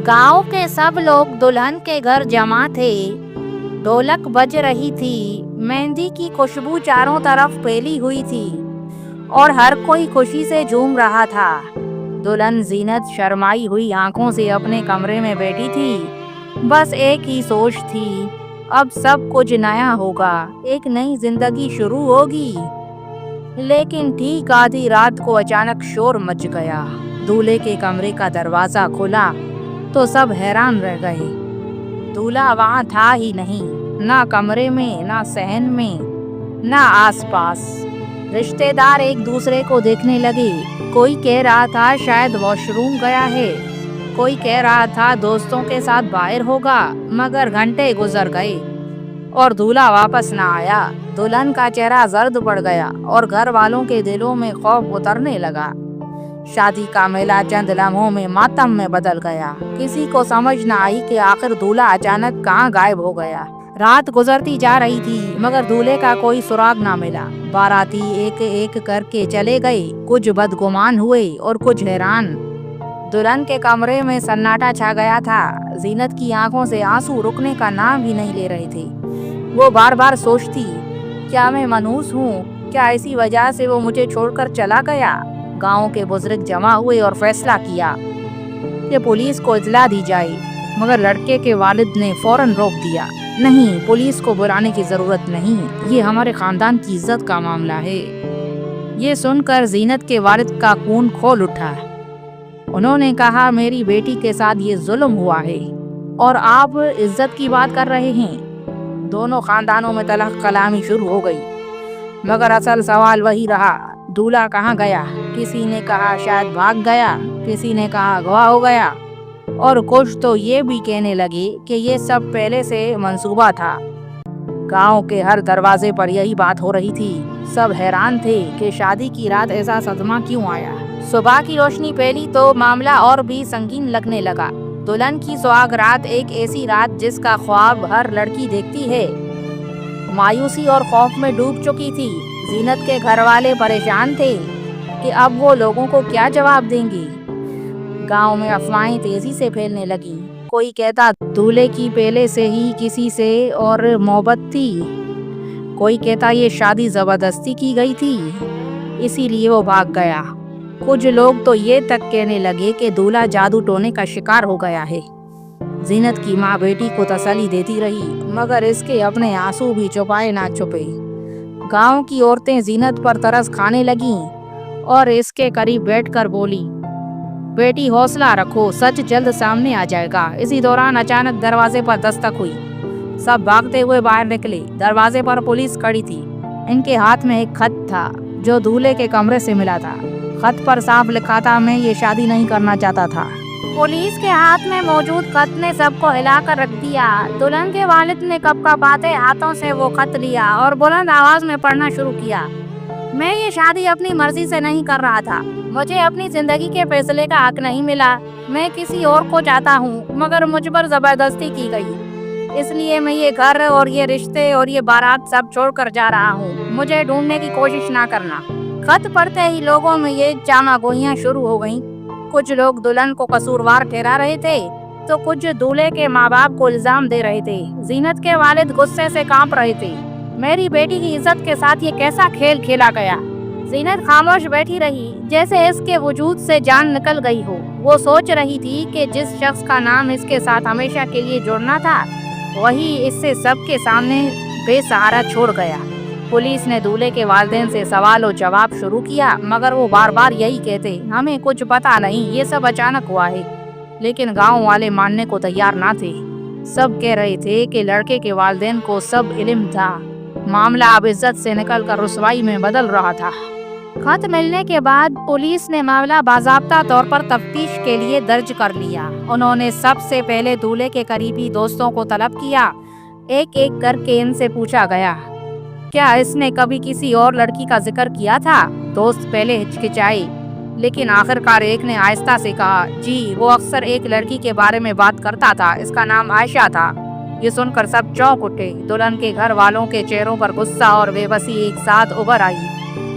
गांव के सब लोग दुल्हन के घर जमा थे। ढोलक बज रही थी, मेहंदी की खुशबू चारों तरफ फैली हुई थी और हर कोई खुशी से झूम रहा था। दुल्हन जीनत शर्माई हुई आंखों से अपने कमरे में बैठी थी। बस एक ही सोच थी, अब सब कुछ नया होगा, एक नई जिंदगी शुरू होगी। लेकिन ठीक आधी रात को अचानक शोर मच गया। दूल्हे के कमरे का दरवाजा खुला तो सब हैरान रह गए। दूल्हा वहां था ही नहीं, ना कमरे में, ना सहन में, ना आसपास। रिश्तेदार एक दूसरे को देखने लगे। कोई कह रहा था शायद वॉशरूम गया है, कोई कह रहा था दोस्तों के साथ बाहर होगा। मगर घंटे गुजर गए और दूल्हा वापस ना आया। दुल्हन का चेहरा जर्द पड़ गया और घर वालों के दिलों में खौफ उतरने लगा। शादी का मेला चंद लम्हों में मातम में बदल गया। किसी को समझ न आई कि आखिर दूल्हा अचानक कहाँ गायब हो गया। रात गुजरती जा रही थी मगर दूल्हे का कोई सुराग ना मिला। बाराती एक एक करके चले गए, कुछ बदगुमान हुए और कुछ हैरान। दुल्हन के कमरे में सन्नाटा छा गया था। जीनत की आंखों से आंसू रुकने का नाम ही नहीं ले रहे थे। वो बार बार सोचती, क्या मैं मनहूस हूँ? क्या इसी वजह से वो मुझे छोड़कर चला गया? गांव के बुजुर्ग जमा हुए और फैसला किया कि पुलिस को इत्तला दी जाए, मगर लड़के के वालिद ने फौरन रोक दिया। नहीं, पुलिस को बुलाने की जरूरत नहीं, ये हमारे खानदान की इज्जत का मामला है। ये सुनकर जीनत के वालिद का खून खोल उठा। उन्होंने कहा, मेरी बेटी के साथ ये जुल्म हुआ है और आप इज्जत की बात कर रहे हैं। दोनों खानदानों में तलख कलामी शुरू हो गई। मगर असल सवाल वही रहा, दूल्हा कहाँ गया? किसी ने कहा शायद भाग गया, किसी ने कहा अगवा हो गया और कुछ तो ये भी कहने लगे कि ये सब पहले से मंसूबा था। गांव के हर दरवाजे पर यही बात हो रही थी। सब हैरान थे कि शादी की रात ऐसा सदमा क्यों आया। सुबह की रोशनी फैली तो मामला और भी संगीन लगने लगा। दुल्हन की सुहाग रात एक ऐसी रात जिसका ख्वाब हर लड़की देखती है, मायूसी और खौफ में डूब चुकी थी। जीनत के घर वाले परेशान थे कि अब वो लोगों को क्या जवाब देंगे। गांव में अफवाहें तेजी से फैलने लगी। कोई कहता दूल्हे की पहले से ही किसी से और मोहब्बत थी, कोई कहता ये शादी जबरदस्ती की गई थी इसीलिए वो भाग गया। कुछ लोग तो ये तक कहने लगे कि दूल्हा जादू टोने का शिकार हो गया है। जीनत की माँ बेटी को तसल्ली देती रही, मगर इसके अपने आंसू भी छुपाए ना छुपे। गांव की औरतें जीनत पर तरस खाने लगीं और इसके करीब बैठकर बोली, बेटी हौसला रखो, सच जल्द सामने आ जाएगा। इसी दौरान अचानक दरवाजे पर दस्तक हुई। सब भागते हुए बाहर निकले। दरवाजे पर पुलिस खड़ी थी। इनके हाथ में एक खत था जो दूल्हे के कमरे से मिला था। खत पर साफ लिखा था, मैं ये शादी नहीं करना चाहता था। पुलिस के हाथ में मौजूद खत ने सबको हिलाकर रख दिया। दुल्हन के वालिद ने कपकपाते हाथों से वो खत लिया और बुलंद आवाज में पढ़ना शुरू किया। मैं ये शादी अपनी मर्जी से नहीं कर रहा था। मुझे अपनी जिंदगी के फैसले का हक नहीं मिला। मैं किसी और को चाहता हूँ, मगर मुझ पर जबरदस्ती की गई। इसलिए मैं ये घर और ये रिश्ते और ये बारात सब छोड़कर जा रहा हूँ। मुझे ढूंढने की कोशिश ना करना। खत पढ़ते ही लोगों में ये चामागोइयाँ शुरू हो गईं। कुछ लोग दुल्हन को कसूरवार ठहरा रहे थे तो कुछ दूल्हे के माँ बाप को इल्जाम दे रहे थे। जीनत के वालिद गुस्से से कांप रहे थे। मेरी बेटी की इज्जत के साथ ये कैसा खेल खेला गया। जीनत खामोश बैठी रही, जैसे इसके वजूद से जान निकल गई हो। वो सोच रही थी कि जिस शख्स का नाम इसके साथ हमेशा के लिए जुड़ना था, वही इससे सबके सामने बेसहारा छोड़ गया। पुलिस ने दूल्हे के वालिदैन से सवाल और जवाब शुरू किया, मगर वो बार बार यही कहते, हमें कुछ पता नहीं, ये सब अचानक हुआ है। लेकिन गांव वाले मानने को तैयार ना थे। सब कह रहे थे कि लड़के के वालिदैन को सब इल्म था। मामला अब इज्जत से निकलकर रुसवाई में बदल रहा था। खत मिलने के बाद पुलिस ने मामला बाज़ाब्ता तौर पर तफ्तीश के लिए दर्ज कर लिया। उन्होंने सबसे पहले दूल्हे के करीबी दोस्तों को तलब किया। एक एक करके इनसे पूछा गया, क्या इसने कभी किसी और लड़की का जिक्र किया था? दोस्त पहले हिचकिचाए, लेकिन आखिरकार एक ने आहिस्ता से कहा, जी वो अक्सर एक लड़की के बारे में बात करता था, इसका नाम आयशा था। ये सुनकर सब चौंक उठे। दुल्हन के घर वालों के चेहरों पर गुस्सा और बेबसी एक साथ उभर आई।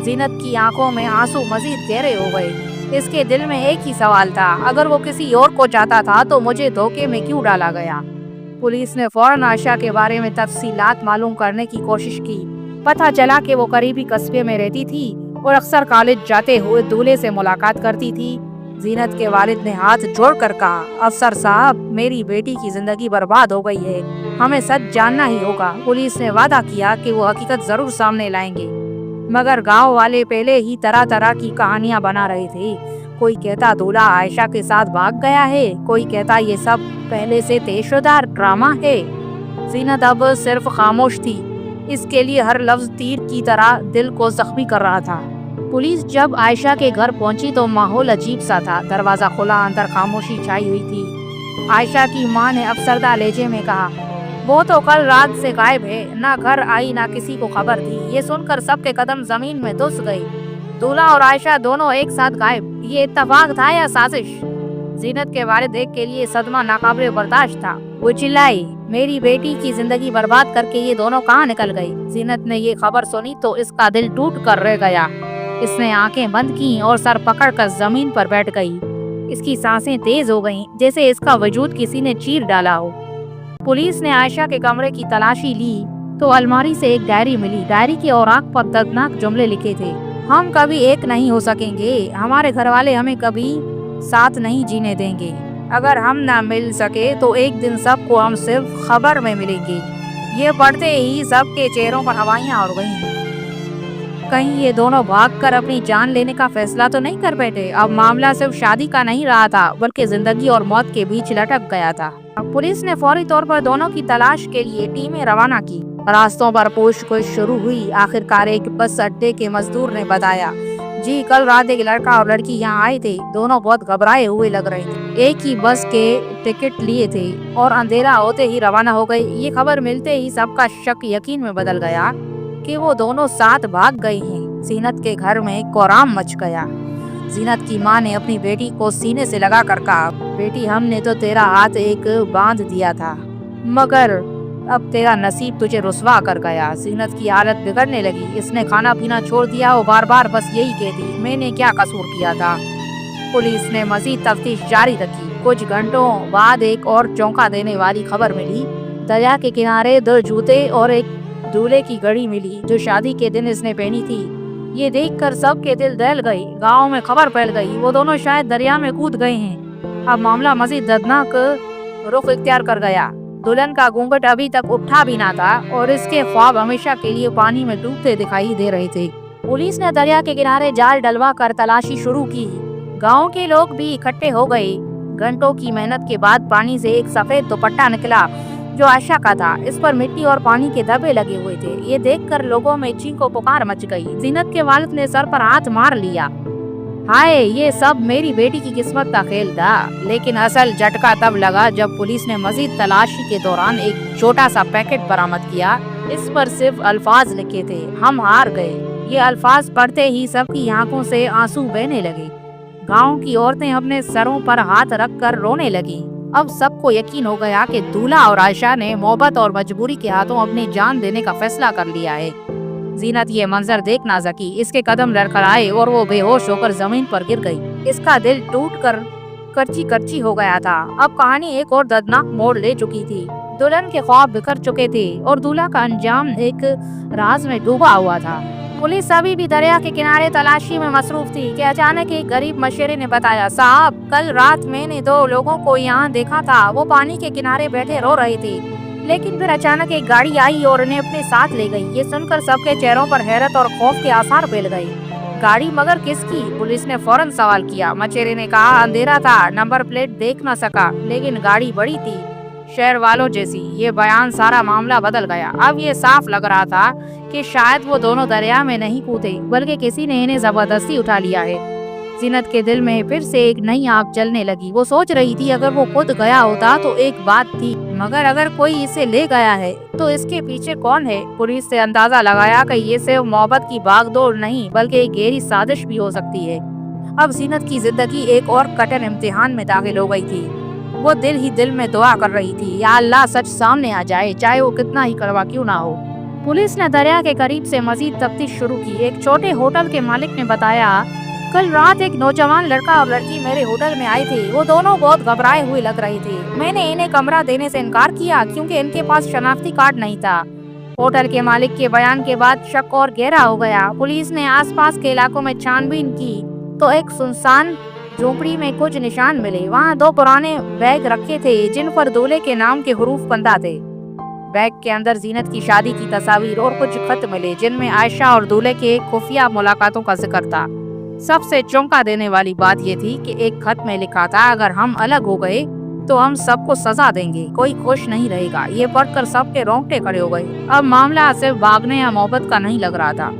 जीनत की आंखों में आंसू मजीद गहरे हो गए। اس کے دل میں ایک ہی سوال تھا، اگر وہ کسی اور کو چاہتا تھا تو مجھے دھوکے میں کیوں ڈالا گیا؟ پولیس نے فوراً عائشہ کے بارے میں تفصیلات معلوم کرنے کی کوشش کی۔ پتہ چلا کہ وہ قریبی قصبے میں رہتی تھی اور اکثر کالج جاتے ہوئے دولہے سے ملاقات کرتی تھی۔ زینت کے والد نے ہاتھ جوڑ کر کہا، افسر صاحب، میری بیٹی کی زندگی برباد ہو گئی ہے، ہمیں سچ جاننا ہی ہوگا۔ پولیس نے وعدہ کیا کہ وہ حقیقت ضرور سامنے لائیں گے، مگر گاؤں والے پہلے ہی طرح طرح کی کہانیاں بنا رہے تھے۔ کوئی کہتا دولہا عائشہ کے ساتھ بھاگ گیا ہے، کوئی کہتا یہ سب پہلے سے طے شدہ ڈرامہ ہے۔ زینت اب صرف خاموش تھی، اس کے لیے ہر لفظ تیر کی طرح دل کو زخمی کر رہا تھا۔ پولیس جب عائشہ کے گھر پہنچی تو ماحول عجیب سا تھا۔ دروازہ کھلا، اندر خاموشی چھائی ہوئی تھی۔ عائشہ کی ماں نے افسردہ لہجے میں کہا، وہ تو کل رات سے غائب ہے، نہ گھر آئی نہ کسی کو خبر دی۔ یہ سن کر سب کے قدم زمین میں دھس گئے۔ دولہا اور عائشہ دونوں ایک ساتھ غائب، یہ اتفاق تھا یا سازش؟ زینت کے والد ایک کے لیے صدمہ ناقابل برداشت تھا۔ وہ چلائی، میری بیٹی کی زندگی برباد کر کے یہ دونوں کہاں نکل گئے؟ زینت نے یہ خبر سنی تو اس کا دل ٹوٹ کر رہ گیا۔ اس نے آنکھیں بند کیں اور سر پکڑ کر زمین پر بیٹھ گئی۔ اس کی سانسیں تیز ہو گئیں، جیسے اس کا وجود کسی نے چیر ڈالا ہو۔ پولیس نے عائشہ کے کمرے کی تلاشی لی تو الماری سے ایک ڈائری ملی۔ ڈائری کے اوراق پر دردناک جملے لکھے تھے، ہم کبھی ایک نہیں ہو سکیں گے، ہمارے گھر والے ہمیں کبھی ساتھ نہیں جینے دیں گے، اگر ہم نہ مل سکے تو ایک دن سب کو ہم صرف خبر میں ملیں گے۔ یہ پڑھتے ہی سب کے چہروں پر ہوائیاں اڑ گئیں۔ کہیں یہ دونوں بھاگ کر اپنی جان لینے کا فیصلہ تو نہیں کر بیٹھے؟ اب معاملہ صرف شادی کا نہیں رہا تھا، بلکہ زندگی اور موت کے بیچ لٹک گیا تھا۔ پولیس نے فوری طور پر دونوں کی تلاش کے لیے ٹیمیں روانہ کی۔ راستوں پر پوچھ گچھ شروع ہوئی۔ آخرکار ایک بس اڈے کے مزدور نے بتایا، جی کل رات ایک لڑکا اور لڑکی یہاں آئے تھے، دونوں بہت گھبرائے ہوئے لگ رہے تھے، ایک ہی بس کے ٹکٹ لیے تھے اور اندھیرا ہوتے ہی روانہ ہو گئے۔ یہ خبر ملتے ہی سب کا شک یقین میں بدل گیا کہ وہ دونوں ساتھ بھاگ گئے ہیں۔ زینت کے گھر میں کورام مچ گیا۔ زینت کی ماں نے اپنی بیٹی کو سینے سے لگا کر کہا، بیٹی ہم نے تو تیرا ہاتھ ایک باندھ دیا تھا، مگر اب تیرا نصیب تجھے رسوا کر گیا۔ زینت کی حالت بگڑنے لگی، اس نے کھانا پینا چھوڑ دیا، وہ بار بار بس یہی کہتی، میں نے کیا قصور کیا تھا۔ پولیس نے مزید تفتیش جاری رکھی۔ کچھ گھنٹوں بعد ایک اور چونکا دینے والی خبر ملی۔ دریا کے کنارے 2 جوتے اور ایک دولہے کی گھڑی ملی جو شادی کے دن اس نے پہنی تھی۔ یہ دیکھ کر سب کے دل دہل گئے۔ گاؤں میں خبر پھیل گئی، وہ دونوں شاید دریا میں کود گئے ہیں۔ اب معاملہ مزید دردناک رخ اختیار کر گیا۔ دلہن کا گھونگھٹ ابھی تک اٹھا بھی نہ تھا اور اس کے خواب ہمیشہ کے لیے پانی میں ڈوبتے دکھائی دے رہے تھے۔ پولیس نے دریا کے کنارے جال ڈلوا کر تلاشی شروع کی۔ گاؤں کے لوگ بھی اکٹھے ہو گئے۔ گھنٹوں کی محنت کے بعد پانی سے ایک سفید دوپٹہ نکلا جو عائشہ کا تھا۔ اس پر مٹی اور پانی کے دھبے لگے ہوئے تھے۔ یہ دیکھ کر لوگوں میں چیخ و پکار مچ گئی۔ زینت کے والد نے سر پر ہاتھ مار لیا، ہائے یہ سب میری بیٹی کی قسمت کا کھیل تھا۔ لیکن اصل جھٹکا تب لگا جب پولیس نے مزید تلاشی کے دوران ایک چھوٹا سا پیکٹ برآمد کیا۔ اس پر صرف الفاظ لکھے تھے، ہم ہار گئے۔ یہ الفاظ پڑھتے ہی سب کی آنکھوں سے آنسو بہنے لگے۔ گاؤں کی عورتیں اپنے سروں پر ہاتھ رکھ کر رونے لگیں۔ اب سب کو یقین ہو گیا کہ دولہا اور عائشہ نے محبت اور مجبوری کے ہاتھوں اپنی جان دینے کا فیصلہ کر لیا ہے۔ زینت یہ منظر دیکھ نہ سکی، اس کے قدم لڑکھڑائے اور وہ بے ہوش ہو کر زمین پر گر گئی۔ اس کا دل ٹوٹ کر کرچی کرچی ہو گیا تھا۔ اب کہانی ایک اور دردناک موڑ لے چکی تھی۔ دلہن کے خواب بکھر چکے تھے اور دولہا کا انجام ایک راز میں ڈوبا ہوا تھا۔ پولیس ابھی بھی دریا کے کنارے تلاشی میں مصروف تھی کہ اچانک ایک غریب مشیرے نے بتایا، صاحب کل رات میں نے 2 لوگوں کو یہاں دیکھا تھا، وہ پانی کے کنارے بیٹھے رو رہے تھے، لیکن پھر اچانک ایک گاڑی آئی اور انہیں اپنے ساتھ لے گئی۔ یہ سن کر سب کے چہروں پر حیرت اور خوف کے آثار پھیل گئے۔ گاڑی مگر کس کی؟ پولیس نے فوراً سوال کیا۔ مچیرے نے کہا، اندھیرا تھا، نمبر پلیٹ دیکھ نہ سکا، لیکن گاڑی بڑی تھی، شہر والوں جیسی۔ یہ بیان سارا معاملہ بدل گیا۔ اب یہ صاف لگ رہا تھا کہ شاید وہ دونوں دریا میں نہیں کودے، بلکہ کسی نے انہیں زبردستی اٹھا لیا ہے۔ زینت کے دل میں پھر سے ایک نئی آگ جلنے لگی۔ وہ سوچ رہی تھی اگر وہ خود گیا ہوتا تو ایک بات تھی، مگر اگر کوئی اسے لے گیا ہے تو اس کے پیچھے کون ہے؟ پولیس سے اندازہ لگایا کہ یہ صرف محبت کی باغ دوڑ نہیں بلکہ ایک گہری سازش بھی ہو سکتی ہے۔ اب زینت کی زندگی ایک اور کٹن امتحان میں داخل ہو گئی تھی۔ وہ دل ہی دل میں دعا کر رہی تھی، یا اللہ سچ سامنے آ جائے، چاہے وہ کتنا ہی کڑوا کیوں نہ ہو۔ پولیس نے دریا کے قریب سے مزید تفتیش شروع کی۔ ایک چھوٹے ہوٹل کے مالک نے بتایا، कल रात एक नौजवान लड़का और लड़की मेरे होटल में आए थे। वो दोनों बहुत घबराए हुए लग रहे थे। मैंने इन्हें कमरा देने से इनकार किया क्योंकि इनके पास शनाख्ती कार्ड नहीं था। होटल के मालिक के बयान के बाद शक और गहरा हो गया। पुलिस ने आसपास के इलाकों में छानबीन की तो एक सुनसान झोपड़ी में कुछ निशान मिले। वहाँ 2 पुराने बैग रखे थे जिन पर दूल्हे के नाम के हरूफ बंधा थे। बैग के अंदर जीनत की शादी की तस्वीर और कुछ खत मिले जिनमें आयशा और दूल्हे के खुफिया मुलाकातों का जिक्र था। सबसे चौंका देने वाली बात ये थी कि एक खत में लिखा था, अगर हम अलग हो गए तो हम सबको सजा देंगे, कोई खुश नहीं रहेगा। ये पढ़कर सबके रोंगटे खड़े हो गए। अब मामला सिर्फ भागने या मोहब्बत का नहीं लग रहा था,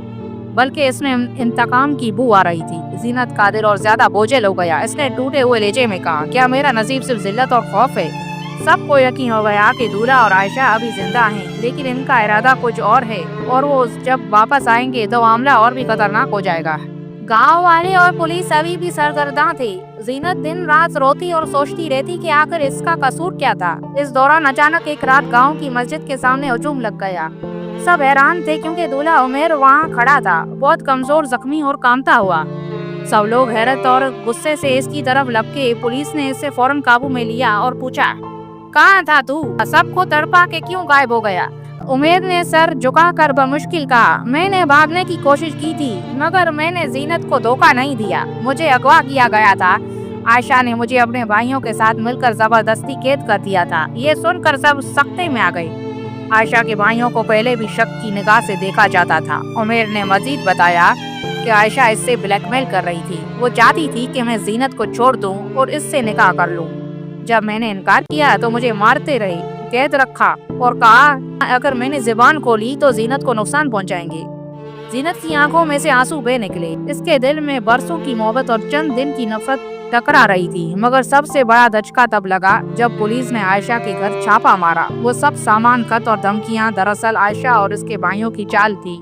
बल्कि इसमें इंतकाम की बू आ रही थी। जीनत कादिर और ज्यादा बोझिल हो गया। इसने टूटे हुए लहजे में कहा, क्या मेरा नसीब सिर्फ जिल्लत और खौफ है? सबको यकीन हो गया कि दूल्हा और आयशा अभी जिंदा हैं, लेकिन इनका इरादा कुछ और है और वो जब वापस आएंगे तो मामला और भी खतरनाक हो जाएगा। गांव वाले और पुलिस अभी भी सरगर्दा थे। जीनत दिन रात रोती और सोचती रहती कि आखिर इसका कसूर क्या था। इस दौरान अचानक एक रात गांव की मस्जिद के सामने हुजूम लग गया। सब हैरान थे क्योंकि दूल्हा उमेर वहां खड़ा था, बहुत कमजोर, जख्मी और कांपता हुआ। सब लोग हैरत और गुस्से से इसकी तरफ लपके। पुलिस ने इसे फौरन काबू में लिया और पूछा, कहाँ था तू? सबको तड़पा के क्यों गायब हो गया? उमेर ने सर झुकाकर बमुश्किल कहा, मैंने भागने की कोशिश की थी मगर मैंने जीनत को धोखा नहीं दिया। मुझे अगवा किया गया था। आयशा ने मुझे अपने भाइयों के साथ मिलकर जबरदस्ती कैद कर दिया था। ये सुनकर सब सख्ते में आ गए। आयशा के भाइयों को पहले भी शक की निगाह से देखा जाता था। उमेर ने मजीद बताया कि आयशा इससे ब्लैकमेल कर रही थी। वो चाहती थी कि मैं जीनत को छोड़ दूं और इससे निकाह कर लूं। जब मैंने इनकार किया तो मुझे मारते रहे, कैद रखा और कहा अगर मैंने जुबान खोली तो जीनत को नुकसान पहुंचाएंगे। जीनत की आंखों में से आंसू बह निकले। इसके दिल में बरसों की मोहब्बत और चंद दिन की नफरत टकरा रही थी। मगर सबसे बड़ा धचका तब लगा जब पुलिस ने आयशा के घर छापा मारा। वो सब सामान, खत और धमकियां दरअसल आयशा और उसके भाइयों की चाल थी।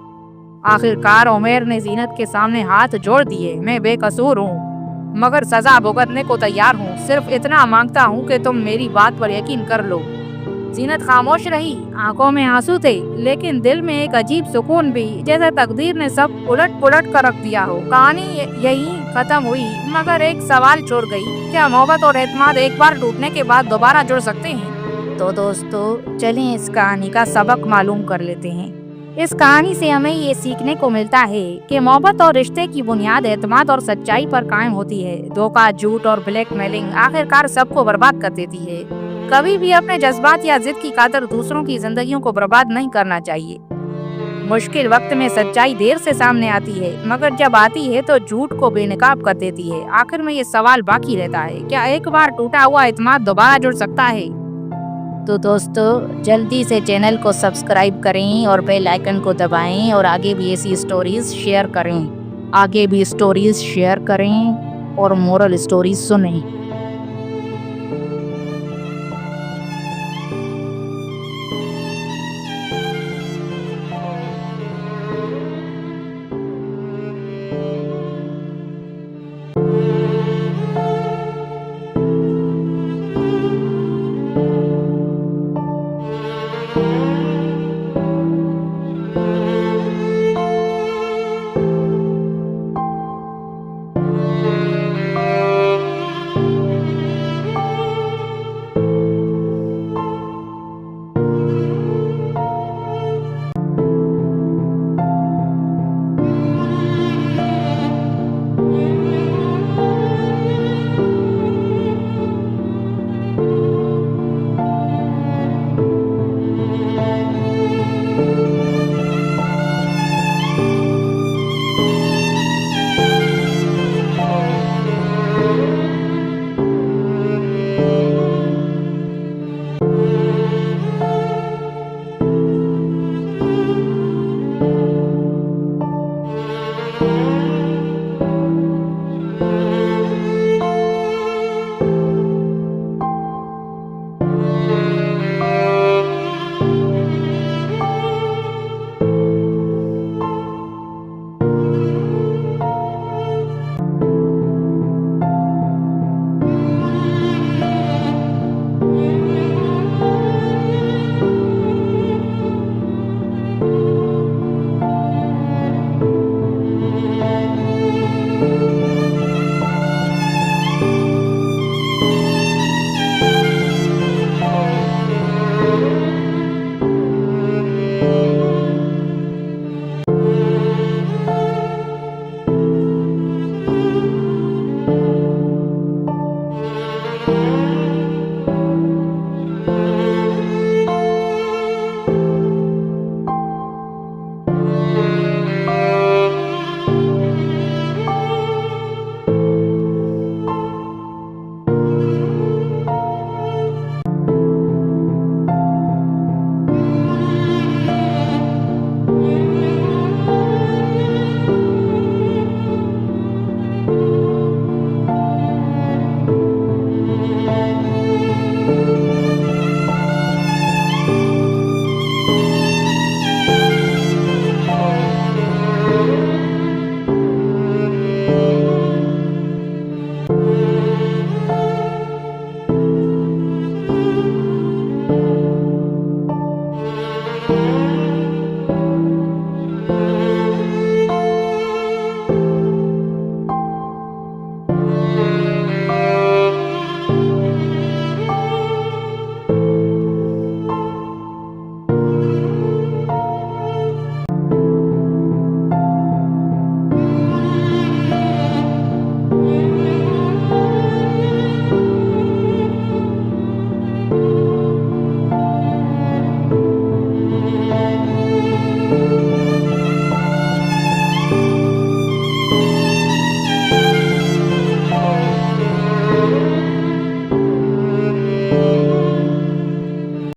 आखिरकार उमेर ने जीनत के सामने हाथ जोड़ दिए, मैं बेकसूर हूँ मगर सजा भुगतने को तैयार हूँ। सिर्फ इतना मांगता हूँ कि तुम मेरी बात पर यकीन कर लो। जीनत खामोश रही, आंखों में आंसू थे लेकिन दिल में एक अजीब सुकून भी, जैसे तकदीर ने सब उलट पुलट कर रख दिया हो। कहानी यही खत्म हुई मगर एक सवाल छोड़ गई, क्या मोहब्बत और एतमाद एक बार टूटने के बाद दोबारा जुड़ सकते हैं? तो दोस्तों चलें इस कहानी का सबक मालूम कर लेते हैं। इस कहानी से हमें ये सीखने को मिलता है कि मोहब्बत और रिश्ते की बुनियाद एतमाद और सच्चाई पर कायम होती है। धोखा, झूठ और ब्लैकमेलिंग आखिरकार सबको बर्बाद कर देती है। कभी भी अपने जज्बात या जिद की खातिर दूसरों की जिंदगियों को बर्बाद नहीं करना चाहिए। मुश्किल वक्त में सच्चाई देर से सामने आती है मगर जब आती है तो झूठ को बेनकाब कर देती है। आखिर में ये सवाल बाकी रहता है, क्या एक बार टूटा हुआ एतमाद दोबारा जुड़ सकता है? तो दोस्तों जल्दी से चैनल को सब्सक्राइब करें और बेल आइकन को दबाएं और आगे भी ऐसी स्टोरीज शेयर करें और मोरल स्टोरीज सुनें।